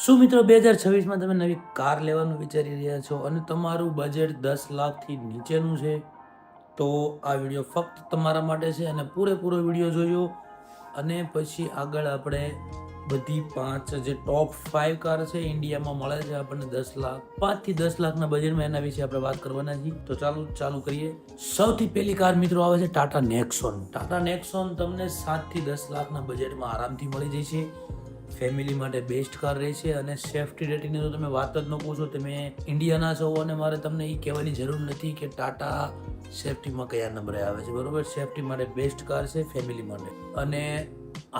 શું મિત્રો 2026માં તમે નવી કાર લેવાનું વિચારી રહ્યા છો અને તમારું બજેટ 10 લાખથી નીચેનું છે તો આ વિડીયો ફક્ત તમારા માટે છે અને પૂરેપૂરો વિડીયો જોજો અને પછી આગળ આપણે બધી 5 જે ટોપ 5 કાર છે ઇન્ડિયામાં મળે છે આપણને 10 લાખ 5 થી 10 લાખના બજેટમાં એના વિશે આપણે વાત કરવાના છીએ. તો ચાલુ કરીએ. સૌથી પહેલી કાર મિત્રો આવે છે ટાટા નેક્સોન. ટાટા નેક્સોન તમને 7 થી 10 લાખના બજેટમાં આરામથી મળી જશે. ફેમિલી માટે બેસ્ટ કાર રહેશે અને સેફ્ટી રેટિંગની તો તમે વાત જ ન પૂછો. તમે ઇન્ડિયાના છો અને મારે તમને એ કહેવાની જરૂર નથી કે ટાટા સેફ્ટીમાં કયા નંબરે આવે છે, બરોબર. સેફ્ટી માટે બેસ્ટ કાર છે ફેમિલી માટે. અને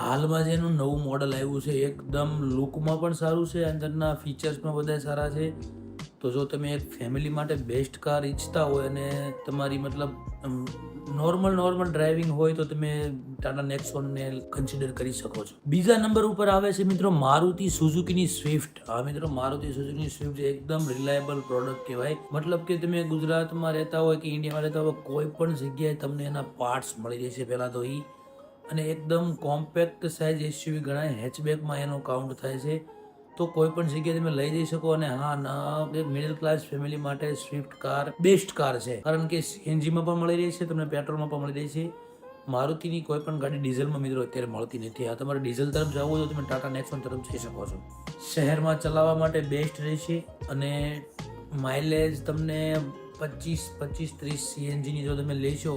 હાલમાં જેનું નવું મોડલ આવ્યું છે એકદમ લુકમાં પણ સારું છે, અંદરના ફીચર્સમાં બધા સારા છે. તો જો તમે એક ફેમિલી માટે બેસ્ટ કાર ઈચ્છતા હોય અને તમારી મતલબ નોર્મલ ડ્રાઇવિંગ હોય તો તમે ટાટા નેક્સોનને કન્સિડર કરી શકો છો. બીજા નંબર ઉપર આવે છે મિત્રો મારુતિ સુઝુકીની સ્વિફ્ટ. હા મિત્રો, મારુતિ સુઝુકીની સ્વિફ્ટ એકદમ રિલાયબલ પ્રોડક્ટ કહેવાય. મતલબ કે તમે ગુજરાતમાં રહેતા હોય કે ઇન્ડિયામાં રહેતા હોય કોઈ પણ જગ્યાએ તમને એના પાર્ટ્સ મળી જશે. પહેલાં તો અને એકદમ કોમ્પેક્ટ સાઇઝ એસયુવી ગણાય, હેચબેકમાં એનો કાઉન્ટ થાય છે. તો કોઈ પણ જગ્યાએ તમે લઈ જઈ શકો. અને હા, મિડલ ક્લાસ ફેમિલી માટે સ્વિફ્ટ કાર બેસ્ટ કાર છે, કારણ કે સીએનજીમાં પણ મળી રહી છે, તમને પેટ્રોલમાં પણ મળી રહી છે. મારુતિની કોઈ પણ ગાડી ડીઝલમાં મિત્રો અત્યારે મળતી નથી. આ તમારે ડીઝલ તરફ જવું હોય તો તમે ટાટા નેક્સોન તરફ જઈ શકો છો. શહેરમાં ચલાવવા માટે બેસ્ટ રહેશે અને માઇલેજ તમને 25-30 સીએનજીની જો તમે લેશો,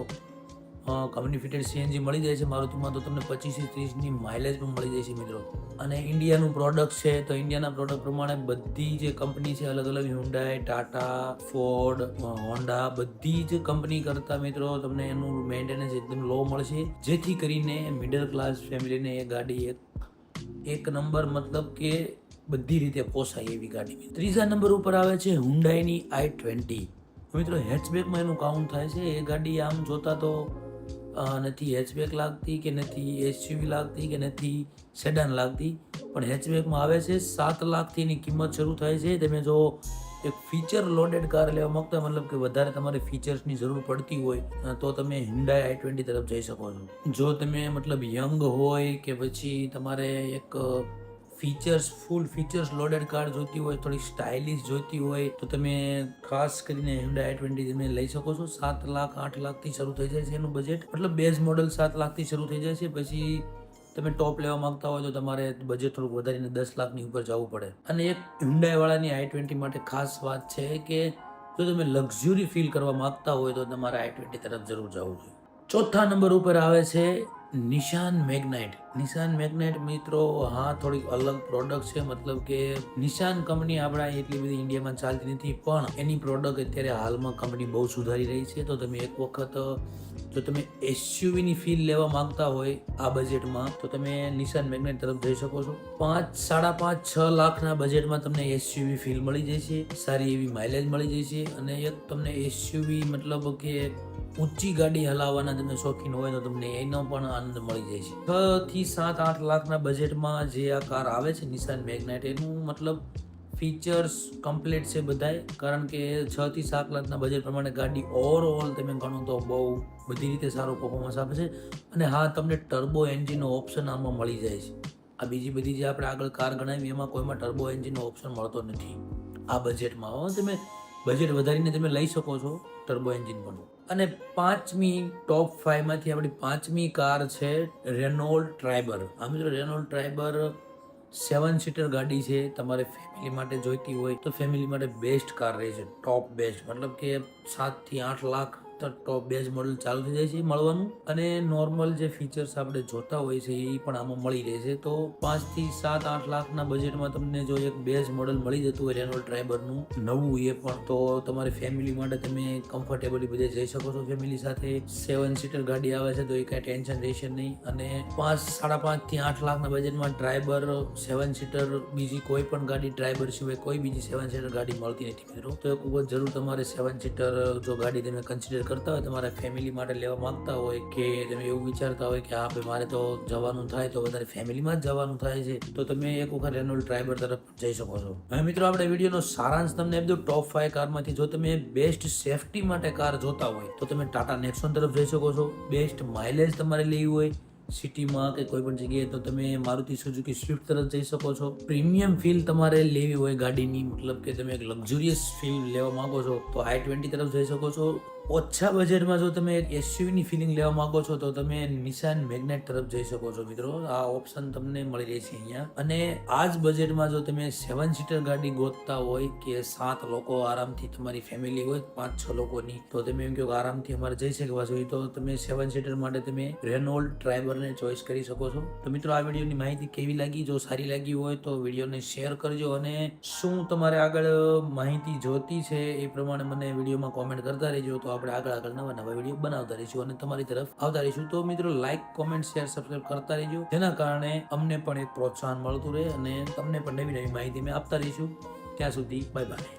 કંપની ફિટેડ સીએનજી મળી જાય છે મારુતિમાં, તો તમને 25-30ની માઇલેજ પણ મળી જાય છે મિત્રો. અને ઇન્ડિયાનું પ્રોડક્ટ છે તો ઇન્ડિયાના પ્રોડક્ટ પ્રમાણે બધી જે કંપની છે અલગ અલગ, હ્યુન્ડાઈ, ટાટા, ફોર્ડ, હોન્ડા, બધી જ કંપની કરતા મિત્રો તમને એનું મેન્ટેનન્સ એકદમ લો મળશે, જેથી કરીને મિડલ ક્લાસ ફેમિલીને એ ગાડી એક નંબર મતલબ કે બધી રીતે પોસાય એવી ગાડી. ત્રીજા નંબર ઉપર આવે છે હુન્ડાઈની i20. મિત્રો હેચબેકમાં એનું કાઉન્ટ થાય છે. એ ગાડી આમ જોતા તો નથી હેચબેક લાગતી કે નથી એસયુવી લાગતી કે નથી સેડાન લાગતી, પણ હેચબેકમાં આવે છે. 7 લાખથી એની કિંમત શરૂ થાય છે. તમે જો એક ફીચર લોડેડ કાર લેવા માંગતા મતલબ કે વધારે તમારે ફીચર્સની જરૂર પડતી હોય તો તમે Hyundai i20 તરફ જઈ શકો છો. જો તમે મતલબ યંગ હોય કે પછી તમારે એક ફૂલ ફીચર્સ લોડેડ કાર જોઈતી હોય, થોડી સ્ટાઇલિશ જોઈતી હોય તો તમે ખાસ કરીને Hyundai i20 તમે લઈ શકો છો. 7 લાખ 8 લાખથી શરૂ થઈ જાય છે એનું બજેટ, મતલબ બેઝ મોડલ 7 લાખથી શરૂ થઈ જાય છે. પછી તમે ટોપ લેવા માંગતા હોય તો તમારે બજેટ થોડુંક વધારીને 10 લાખની ઉપર જવું પડે. અને એક Hyundai વાળાની i20 માટે ખાસ વાત છે કે જો તમે લક્ઝરી ફીલ કરવા માંગતા હોય તો તમારે i20 તરફ જરૂર જવું જોઈએ. ચોથા નંબર ઉપર આવે છે નિશાન મેગ્નાઇટ. નિશાન મેગ્નાઇટ મિત્રો હા થોડીક અલગ પ્રોડક્ટ છે, મતલબ કે નિશાન કંપની આપણા એટલી બધી ઇન્ડિયામાં ચાલતી નથી, પણ એની પ્રોડક્ટ અત્યારે હાલમાં કંપની બહુ સુધારી રહી છે. તો તમે એક વખત જો તમે એસયુવીની ફીલ લેવા માંગતા હોય આ બજેટમાં તો તમે નિશાન મેગ્નાઇટ તરફ જઈ શકો છો. 5-5.5-6 લાખના બજેટમાં તમને એસયુવી ફીલ મળી જશે, સારી એવી માઇલેજ મળી જશે અને એક તમને એસયુવી મતલબ કે ઊંચી ગાડી હલાવવાના તમે શોખીન હોય તો તમને એનો પણ આનંદ મળી જાય છે. 6 થી 7-8 લાખના બજેટમાં જે આ કાર આવે છે નિશાન મેગ્નાઇટ, એનું મતલબ ફીચર્સ કમ્પ્લીટ છે બધાય, કારણ કે 6 થી 7 લાખના બજેટ પ્રમાણે ગાડી ઓવરઓલ તમે ગણો તો બહુ બધી રીતે સારો પરફોર્મન્સ આપે છે. અને હા, તમને ટર્બો એન્જિનનો ઓપ્શન આમાં મળી જાય છે. આ બીજી બધી જે આપણે આગળ કાર ગણાવી એમાં કોઈમાં ટર્બો એન્જિનનો ઓપ્શન મળતો નથી આ બજેટમાં. તમે બજેટ વધારીને તમે લઈ શકો છો ટર્બો એન્જિન પણ. અને પાંચમી ટોપ 5માંથી આપણી પાંચમી કાર છે રેનોલ્ડ ટ્રાઇબર. આ મિત્રો રેનોલ્ડ ટ્રાઇબર 7 સીટર ગાડી છે. તમારે ફેમિલી માટે જોઈતી હોય તો ફેમિલી માટે બેસ્ટ કાર રહે છે, ટોપ બેસ્ટ. મતલબ કે 7 થી 8 લાખ ટોપ બેઝ મોડલ ચાલુ થઈ જાય છે મળવાનું, અને નોર્મલ જે ફીચર્સ આપણે જોતા હોય છે એ પણ આમાં મળી રહે છે. તો 5 થી 7-8 લાખના બજેટમાં તમને જો એક બેઝ મોડલ મળી જતું હોય રેનોલ્ડ ટ્રાઇબરનું નવું, એ પણ તો તમારી ફેમિલી માટે તમે કમ્ફર્ટેબલી બધે જઈ શકો છો ફેમિલી સાથે. 7 સીટર ગાડી આવે છે તો એ કાંઈ ટેન્શન રહેશે નહીં. અને 5-5.5 થી 8 લાખના બજેટમાં ટ્રાઇબર 7 સીટર બીજી કોઈ પણ ગાડી ટ્રાઇબર સિવાય કોઈ બીજી 7 સીટર ગાડી મળતી નથી મિત્રો. તો ખૂબ જ જરૂર તમારે 7 સીટર જો ગાડી તમે કન્સિડર કરતા હોય, તમારા ફેમિલી માટે લેવા માંગતા હોય કે તમે એવું વિચારતા હોય કે હા ભાઈ મારે તો જવાનું થાય તો વધારે ફેમિલીમાં જ જવાનું થાય છે, તો તમે એક વખત રેનોલ્ડ ટ્રાઇબર તરફ જઈ શકો છો. હવે મિત્રો આપણે વિડીયોનો સારાંશ તમને આપી દઉં. ટોપ 5 કારમાંથી જો તમે બેસ્ટ સેફટી માટે કાર જોતા હોય તો તમે ટાટા નેક્સોન તરફ જઈ શકો છો. બેસ્ટ માઇલેજ તમારે લેવી હોય સિટીમાં કે કોઈ પણ જગ્યાએ તો તમે મારુતિ સુઝુકી સ્વિફ્ટ તરફ જઈ શકો છો. પ્રીમિયમ ફીલ તમારે લેવી હોય ગાડીની, મતલબ કે તમે એક લક્ઝુરિયસ ફીલ લેવા માંગો છો તો i20 તરફ જઈ શકો છો. ઓછા બજેટમાં જો તમે એક એસયુવી ની ફિલિંગ લેવા માંગો છો તો તમે નિસાન મેગ્નેટ તરફ જઈ શકો છો મિત્રો. આ ઓપ્શન તમને મળી રહે છે અહીંયા. અને આ જ બજેટમાં જો તમે 7 સીટર ગાડી ગોતતા હોય કે 7 લોકો આરામથી તમારી ફેમિલી હોય 5-6 લોકોની, તો તમે એમ કહો કે આરામથી અમારે જઈ શકવા જોઈએ તો તમે 7 સીટર માટે તમે રેનોલ્ટ ટ્રાઇબરને ચોઈસ કરી શકો છો. તો મિત્રો આ વિડીયોની માહિતી કેવી લાગી? જો સારી લાગી હોય તો વિડીયોને શેર કરજો, અને શું તમારે આગળ માહિતી જોતી છે એ પ્રમાણે મને વિડીયોમાં કોમેન્ટ કરતા રહેજો. તો આપણે આગળ નવા વિડીયો બનાવતા રહીશું અને તમારી તરફ આવતા રહીશું. તો મિત્રો લાઈક, કોમેન્ટ, શેર, સબસ્ક્રાઇબ કરતા રહેજો, જેના કારણે અમને પણ એક પ્રોત્સાહન મળતું રહે અને તમને પણ નવી માહિતી અમે આપતા રહીશું. ત્યાં સુધી બાય બાય.